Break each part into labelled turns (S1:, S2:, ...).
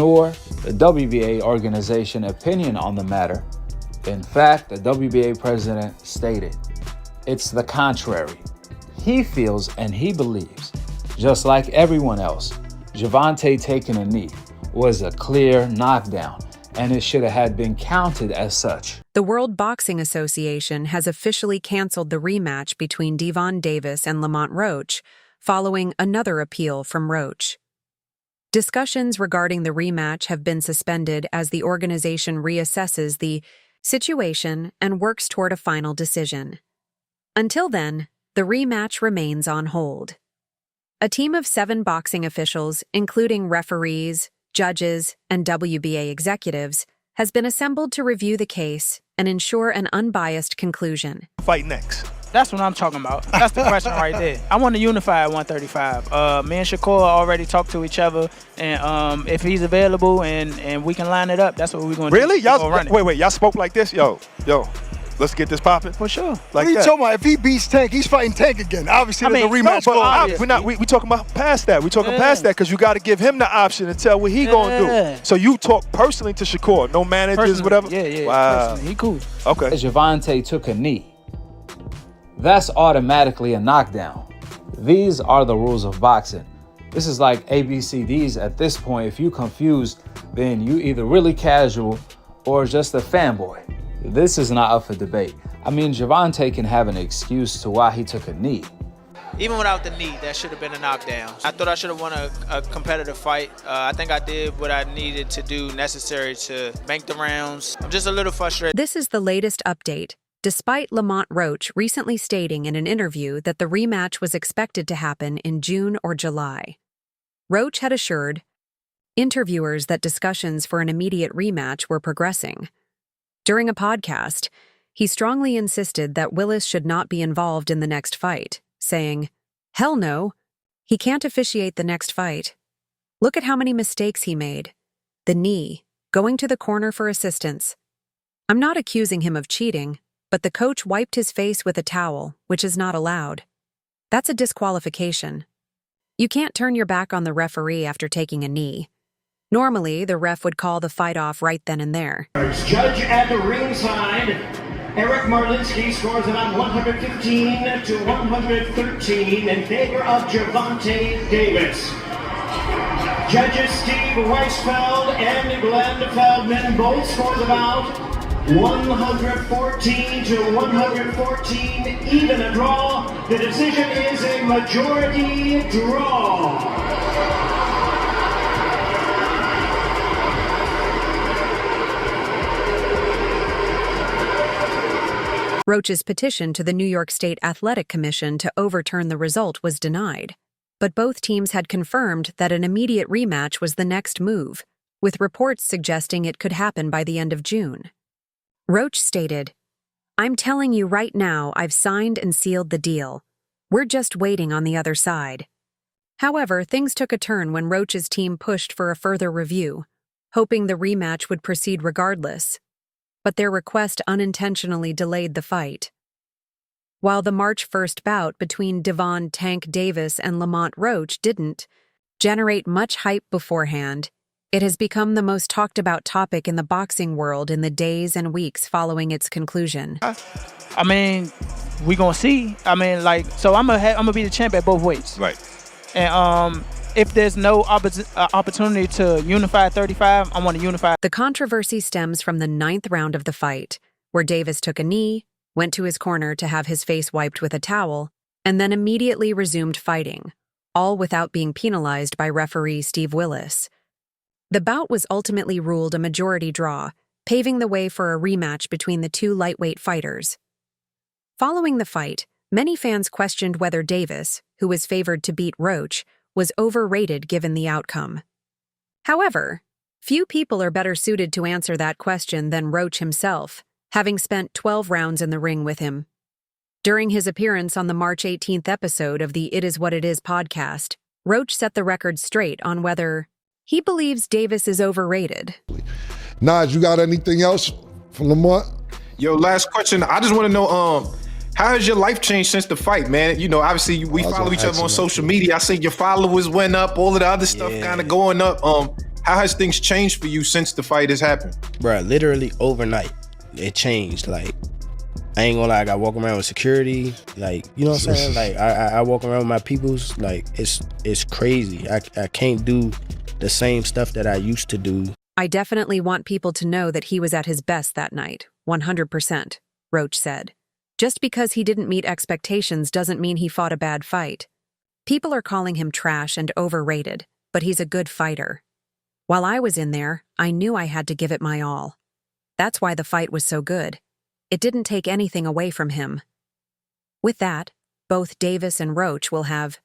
S1: nor the WBA organization opinion on the matter. In fact, the WBA president stated, "It's the contrary. He feels and he believes, just like everyone else, Gervonta taking a knee was a clear knockdown, and it should have been counted as such."
S2: The World Boxing Association has officially canceled the rematch between GervontaDavis and Lamont Roach, following another appeal from Roach. Discussions regarding the rematch have been suspended as the organization reassesses the situation and works toward a final decision. Until then, the rematch remains on hold. A team of 7 boxing officials, including referees, judges, and WBA executives, has been assembled to review the case and ensure an unbiased conclusion.
S3: Fight next.
S4: That's what I'm talking about. That's the question right there. I want to unify at 135. Me and Shakur already talked to each other, and if he's available and we can line it up, that's what we're going to do.
S3: Really? Y'all wait, y'all spoke like this? Yo, let's get this popping.
S4: For sure.
S3: Like
S5: what are you talking about? If he beats Tank, he's fighting Tank again. Obviously, there's a rematch going on.
S3: We talking about past that. We talking past that because you got to give him the option and tell what he gonna do. So you talk personally to Shakur, no managers, whatever.
S4: Yeah.
S3: Wow.
S4: Personally. He cool.
S3: Okay.
S1: Gervonta took a knee. That's automatically a knockdown. These are the rules of boxing. This is like ABCDs at this point. If you confused, then you either really casual or just a fanboy. This is not up for debate. I mean, Gervonta can have an excuse to why he took a knee.
S6: Even without the knee, that should have been a knockdown. I thought I should have won a competitive fight. I think I did what I needed to do necessary to bank the rounds. I'm just a little frustrated.
S2: This is the latest update, despite Lamont Roach recently stating in an interview that the rematch was expected to happen in June or July. Roach had assured interviewers that discussions for an immediate rematch were progressing. During a podcast, he strongly insisted that Willis should not be involved in the next fight, saying, "Hell no, he can't officiate the next fight. Look at how many mistakes he made. The knee, going to the corner for assistance. I'm not accusing him of cheating, but the coach wiped his face with a towel, which is not allowed. That's a disqualification. You can't turn your back on the referee after taking a knee. Normally, the ref would call the fight off right then and there."
S7: Judge at the ringside, Eric Marlinski scores it on 115 to 113 in favor of GervontaDavis. Judges Steve Weisfeld and Glenn Feldman both scores about 114 to 114, even a draw. The decision is a majority draw.
S2: Roach's petition to the New York State Athletic Commission to overturn the result was denied, but both teams had confirmed that an immediate rematch was the next move, with reports suggesting it could happen by the end of June. Roach stated, "I'm telling you right now, I've signed and sealed the deal. We're just waiting on the other side." However, things took a turn when Roach's team pushed for a further review, hoping the rematch would proceed regardless. But their request unintentionally delayed the fight. While the March 1st bout between Devon "Tank" Davis and Lamont Roach didn't generate much hype beforehand, it has become the most talked about topic in the boxing world in the days and weeks following its conclusion.
S4: I mean, we gonna see. I mean, so I'm gonna be the champ at both weights.
S3: Right.
S4: And if there's no opportunity to unify at 35, I want to unify.
S2: The controversy stems from the 9th round of the fight, where Davis took a knee, went to his corner to have his face wiped with a towel, and then immediately resumed fighting, all without being penalized by referee Steve Willis. The bout was ultimately ruled a majority draw, paving the way for a rematch between the two lightweight fighters. Following the fight, many fans questioned whether Davis, who was favored to beat Roach, was overrated given the outcome. However, few people are better suited to answer that question than Roach himself, having spent 12 rounds in the ring with him. During his appearance on the March 18th episode of the It Is What It Is podcast, Roach set the record straight on whether he believes Davis is overrated.
S8: Naj, you got anything else for Lamont?
S9: Yo, last question. I just want to know, how has your life changed since the fight, man? You know, obviously we follow each other on social media. I see your followers went up, all of the other stuff kind of going up. How has things changed for you since the fight has happened?
S10: Bruh, literally overnight, it changed. Like, I ain't gonna lie, I got walk around with security. Like, you know what I'm saying? Like, I walk around with my peoples. Like, it's crazy. I can't do the same stuff that I used to do.
S2: I definitely want people to know that he was at his best that night, 100%, Roach said. Just because he didn't meet expectations doesn't mean he fought a bad fight. People are calling him trash and overrated, but he's a good fighter. While I was in there, I knew I had to give it my all. That's why the fight was so good. It didn't take anything away from him. With that, both Davis and Roach will have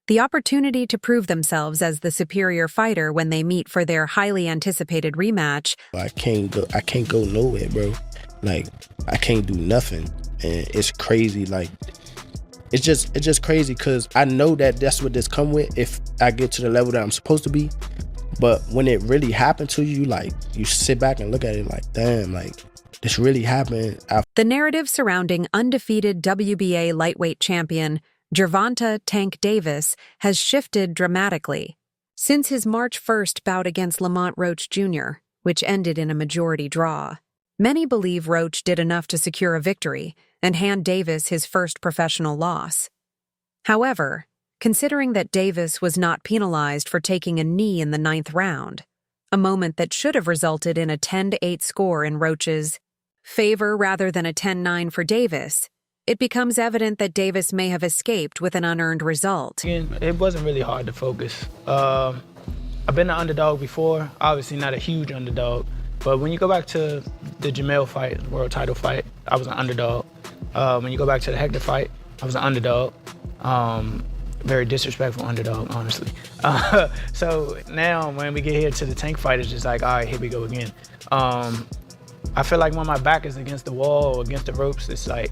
S2: the opportunity to prove themselves as the superior fighter when they meet for their highly anticipated rematch.
S10: I can't go nowhere, bro. Like, I can't do nothing. And it's crazy. Like, it's just crazy because I know that that's what this come with if I get to the level that I'm supposed to be. But when it really happened to you, like, you sit back and look at it like, damn, like, this really happened.
S2: The narrative surrounding undefeated WBA lightweight champion Gervonta "Tank" Davis has shifted dramatically since his March 1st bout against Lamont Roach Jr., which ended in a majority draw. Many believe Roach did enough to secure a victory and hand Davis his first professional loss. However, considering that Davis was not penalized for taking a knee in the 9th round, a moment that should have resulted in a 10-8 score in Roach's favor rather than a 10-9 for Davis, it becomes evident that Davis may have escaped with an unearned result.
S4: It wasn't really hard to focus. I've been an underdog before, obviously not a huge underdog, but when you go back to the Jamel fight, world title fight, I was an underdog. When you go back to the Hector fight, I was an underdog. Very disrespectful underdog, honestly. So now when we get here to the Tank fight, it's just like, all right, here we go again. I feel like when my back is against the wall or against the ropes, it's like,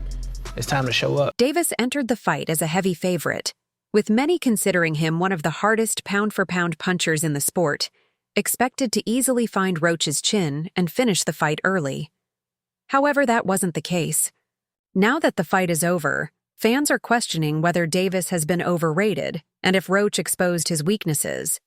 S4: it's time to show up.
S2: Davis entered the fight as a heavy favorite, with many considering him one of the hardest pound-for-pound punchers in the sport, expected to easily find Roach's chin and finish the fight early. However, that wasn't the case. Now that the fight is over, fans are questioning whether Davis has been overrated and if Roach exposed his weaknesses.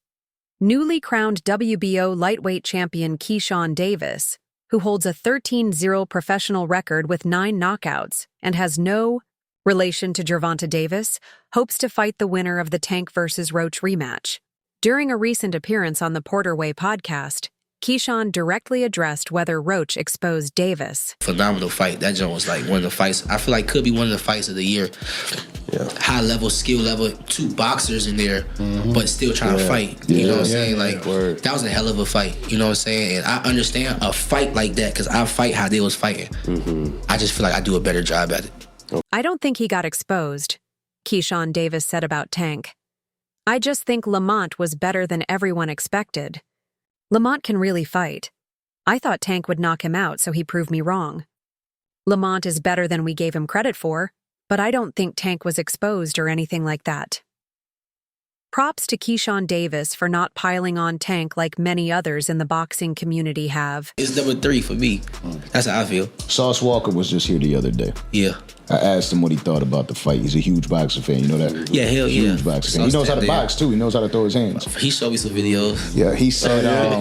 S2: Newly crowned WBO lightweight champion Keyshawn Davis, who holds a 13-0 professional record with 9 knockouts and has no relation to Gervonta Davis, hopes to fight the winner of the Tank vs. Roach rematch. During a recent appearance on the Porter Way podcast, Keyshawn directly addressed whether Roach exposed Davis.
S11: Phenomenal fight. That joint was like one of the fights, I feel like could be one of the fights of the year. Yeah. High level, skill level, 2 boxers in there, but still trying to fight. You know what I'm saying? Like, that was a hell of a fight. You know what I'm saying? And I understand a fight like that because I fight how they was fighting. I just feel like I do a better job at it.
S2: I don't think he got exposed, Keyshawn Davis said about Tank. I just think Lamont was better than everyone expected. Lamont can really fight. I thought Tank would knock him out, so he proved me wrong. Lamont is better than we gave him credit for, but I don't think Tank was exposed or anything like that. Props to Keyshawn Davis for not piling on Tank like many others in the boxing community have.
S11: It's number 3 for me. That's how I feel.
S12: Sauce Walker was just here the other day.
S11: Yeah.
S12: I asked him what he thought about the fight. He's a huge boxing fan, you know that?
S11: Yeah, hell yeah.
S12: Huge boxing fan. He knows how to box too. He knows how to throw his hands.
S11: He showed me some videos.
S12: Yeah, he said,
S11: I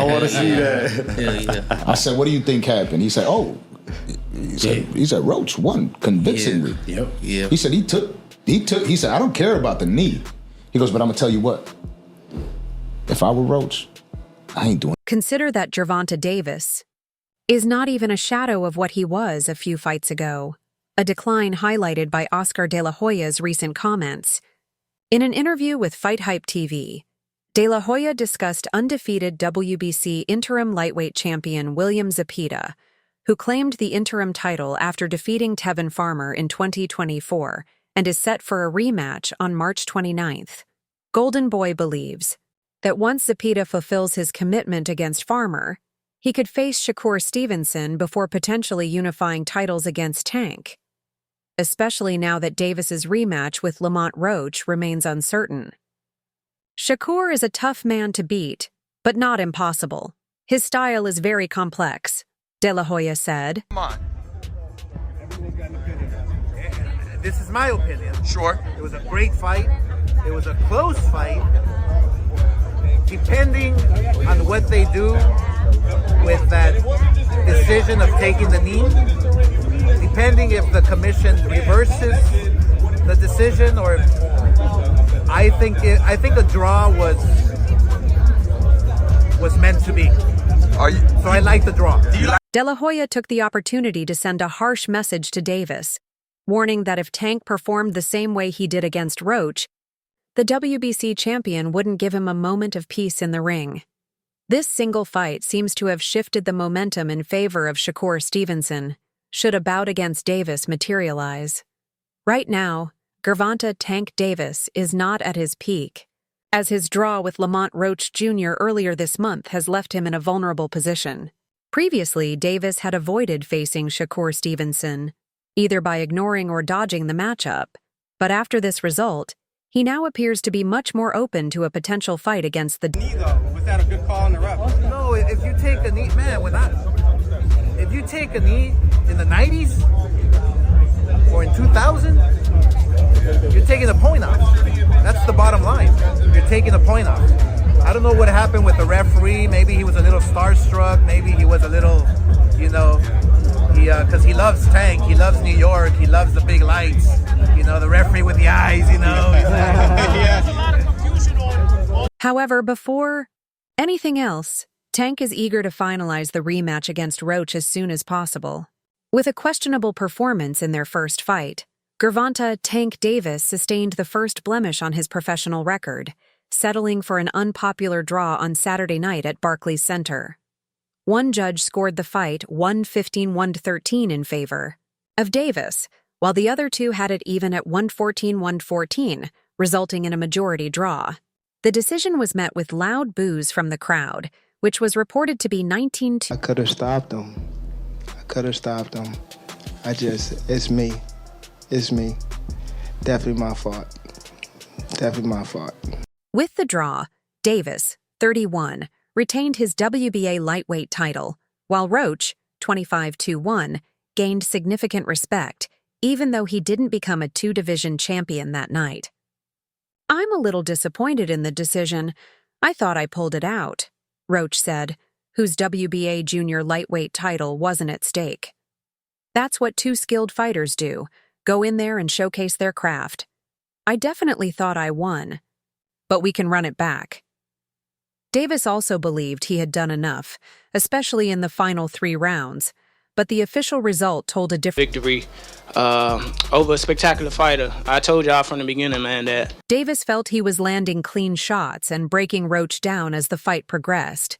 S12: want to see that.
S11: Yeah.
S12: I said, what do you think happened? He said, he said, Roach won convincingly.
S11: Yeah.
S12: He said he said, I don't care about the knee. He goes, but I'm gonna tell you what, if I were Roach, I ain't doing.
S2: Consider that Gervonta Davis is not even a shadow of what he was a few fights ago, a decline highlighted by Oscar De La Hoya's recent comments. In an interview with Fight Hype TV, De La Hoya discussed undefeated WBC interim lightweight champion William Zepeda, who claimed the interim title after defeating Tevin Farmer in 2024 and is set for a rematch on March 29th. Golden Boy believes that once Zepeda fulfills his commitment against Farmer, he could face Shakur Stevenson before potentially unifying titles against Tank, especially now that Davis's rematch with Lamont Roach remains uncertain. Shakur is a tough man to beat, but not impossible. His style is very complex, De La Hoya said.
S13: Come on. This is my opinion. Sure. It was a great fight. It was a close fight. depending on what they do with that decision of taking the knee, depending if the commission reverses the decision, or I think a draw was meant to be. So I like the draw.
S2: De La Hoya took the opportunity to send a harsh message to Davis, warning that if Tank performed the same way he did against Roach, the WBC champion wouldn't give him a moment of peace in the ring. This single fight seems to have shifted the momentum in favor of Shakur Stevenson, should a bout against Davis materialize. Right now, Gervonta Tank Davis is not at his peak, as his draw with Lamont Roach Jr. earlier this month has left him in a vulnerable position. Previously, Davis had avoided facing Shakur Stevenson, either by ignoring or dodging the matchup, but after this result, he now appears to be much more open to a potential fight against the
S13: knee, though. Was that a good call on the ref? No, if you take a knee, man, if you take a knee in the 90s or in 2000, you're taking a point off. That's the bottom line. You're taking a point off. I don't know what happened with the referee. Maybe he was a little starstruck. Maybe he was a little, because he loves Tank. He loves New York. He loves the big lights. The referee with the eyes,
S2: However, before anything else, Tank is eager to finalize the rematch against Roach as soon as possible. With a questionable performance in their first fight, Gervonta Tank Davis sustained the first blemish on his professional record, settling for an unpopular draw on Saturday night at Barclays Center. One judge scored the fight 115-113 in favor of Davis, while the other two had it even at 114-114, resulting in a majority draw. The decision was met with loud boos from the crowd, which was reported to be 19-2.
S14: I could have stopped him. It's me. Definitely my fault.
S2: With the draw, Davis, 31, retained his WBA lightweight title, while Roach, 25-1, gained significant respect, even though he didn't become a two-division champion that night. "I'm a little disappointed in the decision. I thought I pulled it out," Roach said, whose WBA junior lightweight title wasn't at stake. "That's what two skilled fighters do, go in there and showcase their craft. I definitely thought I won, but we can run it back." Davis also believed he had done enough, especially in the final 3 rounds, but the official result told a different
S4: victory over a spectacular fighter. I told y'all from the beginning, man, that
S2: Davis felt he was landing clean shots and breaking Roach down as the fight progressed.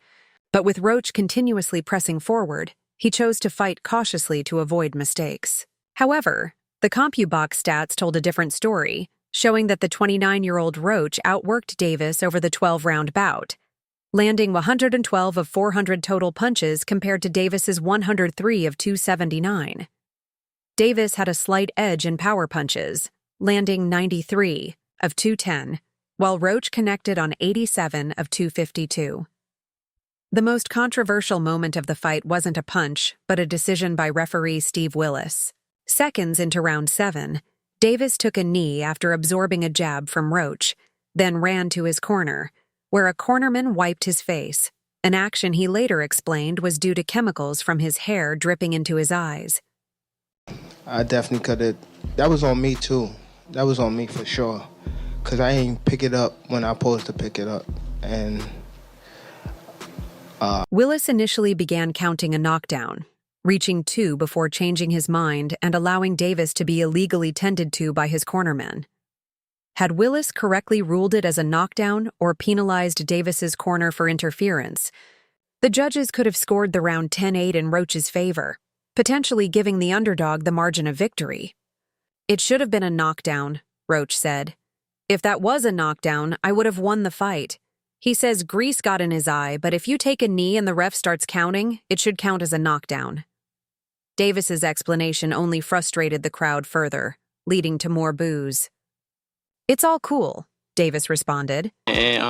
S2: But with Roach continuously pressing forward, he chose to fight cautiously to avoid mistakes. However, the CompuBox stats told a different story, showing that the 29-year-old Roach outworked Davis over the 12-round bout, landing 112 of 400 total punches compared to Davis's 103 of 279. Davis had a slight edge in power punches, landing 93 of 210, while Roach connected on 87 of 252. The most controversial moment of the fight wasn't a punch, but a decision by referee Steve Willis. Seconds into round 7, Davis took a knee after absorbing a jab from Roach, then ran to his corner, where a cornerman wiped his face, an action he later explained was due to chemicals from his hair dripping into his eyes.
S14: I definitely could have. That was on me, too. That was on me for sure. Because I ain't pick it up when I supposed to pick it up. And
S2: Willis initially began counting a knockdown, reaching 2 before changing his mind and allowing Davis to be illegally tended to by his cornermen. Had Willis correctly ruled it as a knockdown or penalized Davis's corner for interference, the judges could have scored the round 10-8 in Roach's favor, potentially giving the underdog the margin of victory. "It should have been a knockdown," Roach said. "If that was a knockdown, I would have won the fight. He says grease got in his eye, but if you take a knee and the ref starts counting, it should count as a knockdown." Davis's explanation only frustrated the crowd further, leading to more boos. "It's all cool," Davis responded.
S4: And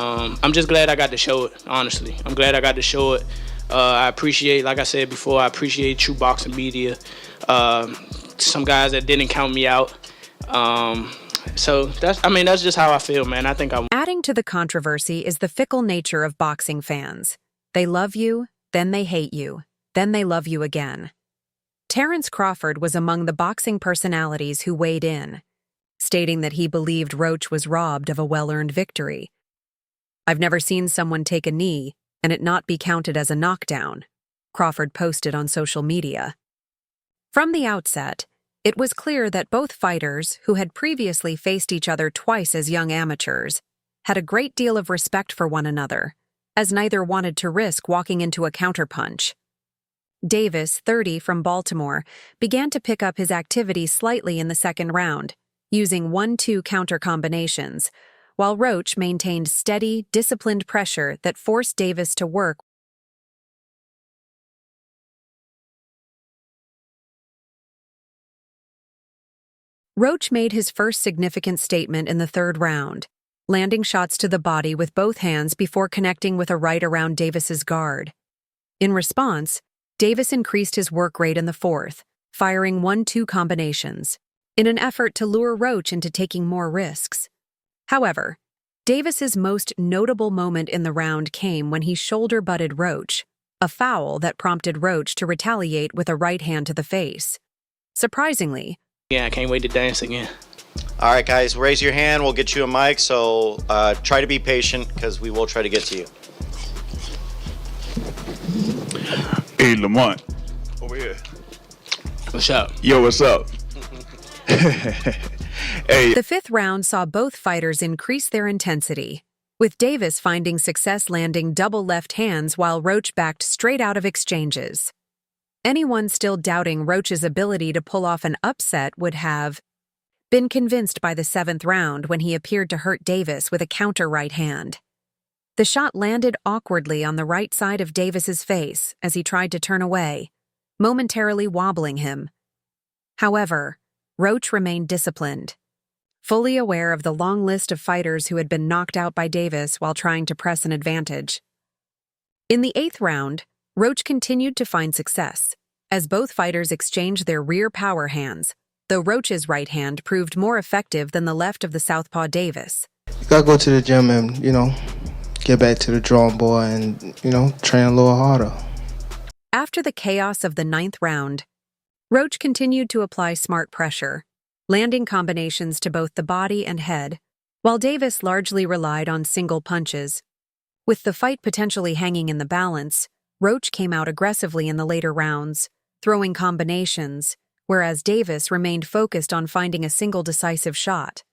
S4: I'm just glad I got to show it, honestly. I'm glad I got to show it. I appreciate, like I said before, I appreciate True Boxing Media. Some guys that didn't count me out. So that's just how I feel, man. I think I.
S2: Adding to the controversy is the fickle nature of boxing fans. They love you, then they hate you, then they love you again. Terrence Crawford was among the boxing personalities who weighed in, stating that he believed Roach was robbed of a well-earned victory. "I've never seen someone take a knee and it not be counted as a knockdown," Crawford posted on social media. From the outset, it was clear that both fighters, who had previously faced each other twice as young amateurs, had a great deal of respect for one another, as neither wanted to risk walking into a counterpunch. Davis, 30, from Baltimore, began to pick up his activity slightly in the second round, using 1-2 counter combinations, while Roach maintained steady, disciplined pressure that forced Davis to work. Roach made his first significant statement in the third round, landing shots to the body with both hands before connecting with a right around Davis's guard. In response, Davis increased his work rate in the fourth, firing 1-2 combinations, in an effort to lure Roach into taking more risks. However, Davis's most notable moment in the round came when he shoulder-butted Roach, a foul that prompted Roach to retaliate with a right hand to the face. Surprisingly,
S4: Yeah, I can't wait to dance again.
S15: All right, guys, raise your hand. We'll get you a mic, so try to be patient because we will try to get to you.
S16: Hey, Lamont. Over here.
S4: What's up?
S16: Yo, what's up? Hey.
S2: The fifth round saw both fighters increase their intensity, with Davis finding success landing double left hands while Roach backed straight out of exchanges. Anyone still doubting Roach's ability to pull off an upset would have been convinced by the seventh round when he appeared to hurt Davis with a counter right hand. The shot landed awkwardly on the right side of Davis's face as he tried to turn away, momentarily wobbling him. However, Roach remained disciplined, fully aware of the long list of fighters who had been knocked out by Davis while trying to press an advantage. In the eighth round, Roach continued to find success, as both fighters exchanged their rear power hands, though Roach's right hand proved more effective than the left of the southpaw Davis.
S14: You gotta go to the gym and, get back to the drawing board and, train a little harder.
S2: After the chaos of the ninth round, Roach continued to apply smart pressure, landing combinations to both the body and head, while Davis largely relied on single punches. With the fight potentially hanging in the balance, Roach came out aggressively in the later rounds, throwing combinations, whereas Davis remained focused on finding a single decisive shot.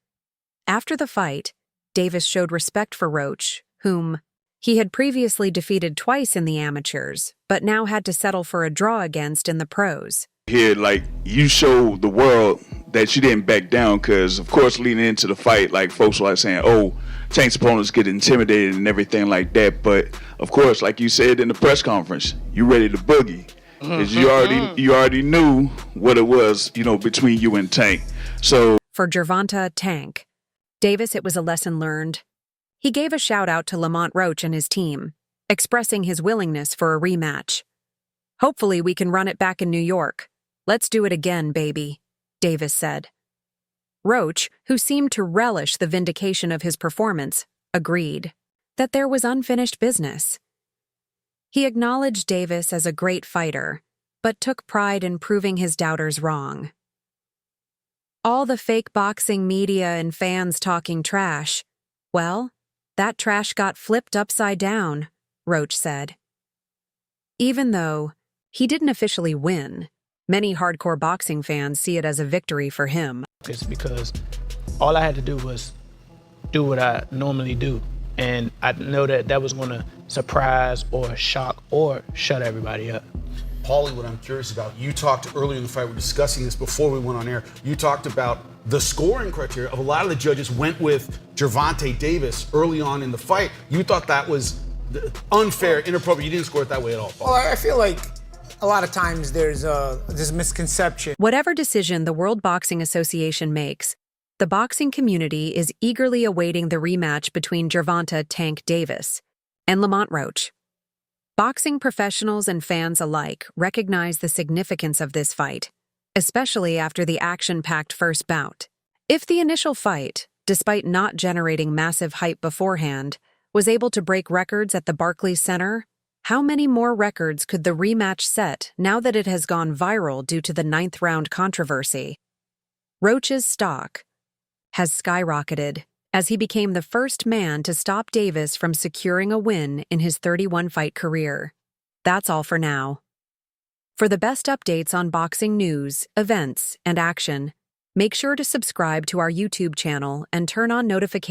S2: After the fight, Davis showed respect for Roach, whom he had previously defeated twice in the amateurs, but now had to settle for a draw against in the pros.
S16: Here, you showed the world that you didn't back down because, of course, leading into the fight, folks were saying, oh, Tank's opponents get intimidated and everything like that. But, of course, like you said in the press conference, you ready to boogie. Because you already knew what it was, between you and Tank. So
S2: for Gervonta Tank Davis, it was a lesson learned. He gave a shout-out to Lamont Roach and his team, expressing his willingness for a rematch. "Hopefully we can run it back in New York. Let's do it again, baby," Davis said. Roach, who seemed to relish the vindication of his performance, agreed that there was unfinished business. He acknowledged Davis as a great fighter, but took pride in proving his doubters wrong. "All the fake boxing media and fans talking trash. Well, that trash got flipped upside down," Roach said. Even though he didn't officially win, many hardcore boxing fans see it as a victory for him.
S4: It's because all I had to do was do what I normally do. And I know that was going to surprise or shock or shut everybody up.
S17: Paulie, what I'm curious about, you talked earlier in the fight, we were discussing this before we went on air, you talked about the scoring criteria of a lot of the judges went with Gervonta Davis early on in the fight. You thought that was unfair, inappropriate. You didn't score it that way at all, Paulie.
S18: Well, I feel like a lot of times there's this misconception.
S2: Whatever decision the World Boxing Association makes, the boxing community is eagerly awaiting the rematch between Gervonta Tank Davis and Lamont Roach. Boxing professionals and fans alike recognize the significance of this fight, especially after the action-packed first bout. If the initial fight, despite not generating massive hype beforehand, was able to break records at the Barclays Center, how many more records could the rematch set now that it has gone viral due to the 9th round controversy? Roach's stock has skyrocketed as he became the first man to stop Davis from securing a win in his 31-fight career. That's all for now. For the best updates on boxing news, events, and action, make sure to subscribe to our YouTube channel and turn on notifications.